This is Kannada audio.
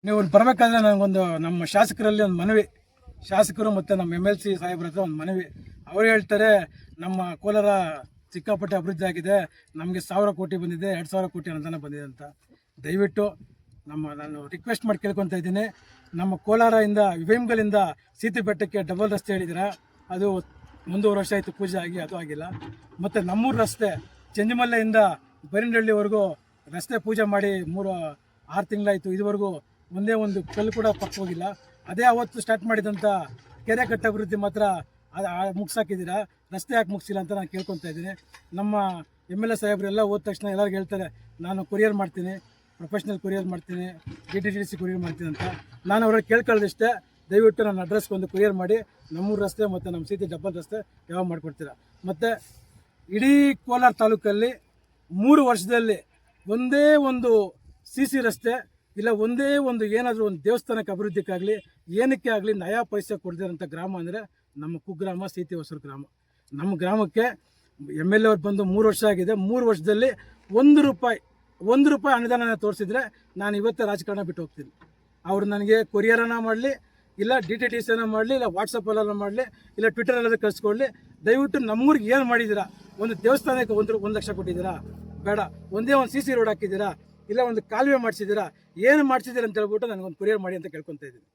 ನೀವು ಬರಬೇಕಾದ್ರೆ ನನಗೊಂದು ನಮ್ಮ ಶಾಸಕರಲ್ಲಿ ಒಂದು ಮನವಿ, ಶಾಸಕರು ಮತ್ತು ನಮ್ಮ MLC ಸಾಹೇಬ್ರ ಹತ್ರ ಒಂದು ಮನವಿ. ಅವರು ಹೇಳ್ತಾರೆ ನಮ್ಮ ಕೋಲಾರ ಸಿಕ್ಕಾಪಟ್ಟೆ ಅಭಿವೃದ್ಧಿ ಆಗಿದೆ, ನಮಗೆ 1000 ಕೋಟಿ ಬಂದಿದೆ, 2000 ಕೋಟಿ ಅನುದಾನ ಬಂದಿದೆ ಅಂತ. ದಯವಿಟ್ಟು ನಾನು ರಿಕ್ವೆಸ್ಟ್ ಮಾಡಿ ಕೇಳ್ಕೊತಾ ಇದ್ದೀನಿ. ನಮ್ಮ ಕೋಲಾರದಿಂದ ವಿವೇಮ್ಗಳಿಂದ ಸೀತಿ ಬೆಟ್ಟಕ್ಕೆ ಡಬಲ್ ರಸ್ತೆ ಹೇಳಿದ್ದೀರಾ, ಅದು 1.5 ವರ್ಷ ಆಯಿತು ಪೂಜೆ ಆಗಿ, ಅದು ಆಗಿಲ್ಲ. ಮತ್ತು ನಮ್ಮೂರು ರಸ್ತೆ ಚಂಜಿಮಲ್ಲೆಯಿಂದ ಬೈರನಹಳ್ಳಿವರೆಗೂ ರಸ್ತೆ ಪೂಜೆ ಮಾಡಿ 6 ತಿಂಗಳಾಯಿತು, ಇದುವರೆಗೂ ಒಂದೇ ಒಂದು ಕಲ್ಲು ಕೂಡ ಪಕ್ಕ ಹೋಗಿಲ್ಲ. ಅದೇ ಅವತ್ತು ಸ್ಟಾರ್ಟ್ ಮಾಡಿದಂಥ ಕೆರೆ ಕಟ್ಟ ಅಭಿವೃದ್ಧಿ ಮಾತ್ರ ಮುಗಿಸಾಕಿದ್ದೀರಾ, ರಸ್ತೆ ಯಾಕೆ ಮುಗಿಸಿಲ್ಲ ಅಂತ ನಾನು ಕೇಳ್ಕೊತಾ ಇದ್ದೀನಿ. ನಮ್ಮ MLA ಸಾಹೇಬ್ರೆಲ್ಲ ಹೋದ ತಕ್ಷಣ ಎಲ್ಲರಿಗೂ ಹೇಳ್ತಾರೆ, ನಾನು ಕೊರಿಯರ್ ಮಾಡ್ತೀನಿ, ಪ್ರೊಫೆಷ್ನಲ್ ಕೊರಿಯರ್ ಮಾಡ್ತೀನಿ, DTDC ಕೊರಿಯರ್ ಮಾಡ್ತೀನಿ ಅಂತ. ನಾನು ಅವ್ರಿಗೆ ಕೇಳ್ಕೊಳ್ಳೋದಿಷ್ಟೇ, ದಯವಿಟ್ಟು ನನ್ನ ಅಡ್ರೆಸ್ಗೆ ಒಂದು ಕೊರಿಯರ್ ಮಾಡಿ ನಮ್ಮೂರು ರಸ್ತೆ ಮತ್ತು ನಮ್ಮ ಸೀತಿ ಡಬ್ಬಲ್ ರಸ್ತೆ ಯಾವಾಗ ಮಾಡಿಕೊಡ್ತೀರಾ. ಮತ್ತು ಇಡೀ ಕೋಲಾರ ತಾಲೂಕಲ್ಲಿ 3 ವರ್ಷದಲ್ಲಿ ಒಂದೇ ಒಂದು CC ರಸ್ತೆ ಇಲ್ಲ, ಒಂದೇ ಒಂದು ಏನಾದರೂ ಒಂದು ದೇವಸ್ಥಾನಕ್ಕೆ ಅಭಿವೃದ್ಧಿಗಾಗಲಿ ಏನಕ್ಕೆ ಆಗಲಿ ನಯಾ ಪೈಸೆ ಕೊಡದಿರೋಂಥ ಗ್ರಾಮ ಅಂದರೆ ನಮ್ಮ ಕುಗ್ರಾಮ ಸೀತಿ ಹೊಸೂರು ಗ್ರಾಮ. ನಮ್ಮ ಗ್ರಾಮಕ್ಕೆ MLA ಅವ್ರು ಬಂದು 3 ವರ್ಷ ಆಗಿದೆ. 3 ವರ್ಷದಲ್ಲಿ 1 ರೂಪಾಯಿ ಅನುದಾನ ತೋರಿಸಿದ್ರೆ ನಾನು ಇವತ್ತೇ ರಾಜಕಾರಣ ಬಿಟ್ಟು ಹೋಗ್ತೀನಿ. ಅವರು ನನಗೆ ಕೊರಿಯರನ್ನ ಮಾಡಲಿ, ಇಲ್ಲ DTDC ಮಾಡಲಿ, ಇಲ್ಲ ವಾಟ್ಸಪ್ಪಲ್ಲೆಲ್ಲ ಮಾಡಲಿ, ಇಲ್ಲ ಟ್ವಿಟರಲ್ಲೆಲ್ಲ ಕಳಿಸ್ಕೊಳ್ಳಿ. ದಯವಿಟ್ಟು ನಮ್ಮೂರಿಗೆ ಏನು ಮಾಡಿದ್ದೀರಾ? ಒಂದು ದೇವಸ್ಥಾನಕ್ಕೆ 1 ಲಕ್ಷ ಕೊಟ್ಟಿದ್ದೀರಾ? ಬೇಡ. ಒಂದೇ ಒಂದು CC ರೋಡ್ ಹಾಕಿದ್ದೀರಾ? ಇಲ್ಲ ಒಂದು ಕಾಲುವೆ ಮಾಡಿಸಿದ್ದೀರಾ? ಏನು ಮಾಡಿಸಿದ್ದೀರಾ ಅಂತ ಹೇಳ್ಬಿಟ್ಟು ನನಗೊಂದು ಕೊರಿಯರ್ ಮಾಡಿ ಅಂತ ಕೇಳ್ಕೊತಾ ಇದ್ದೀನಿ.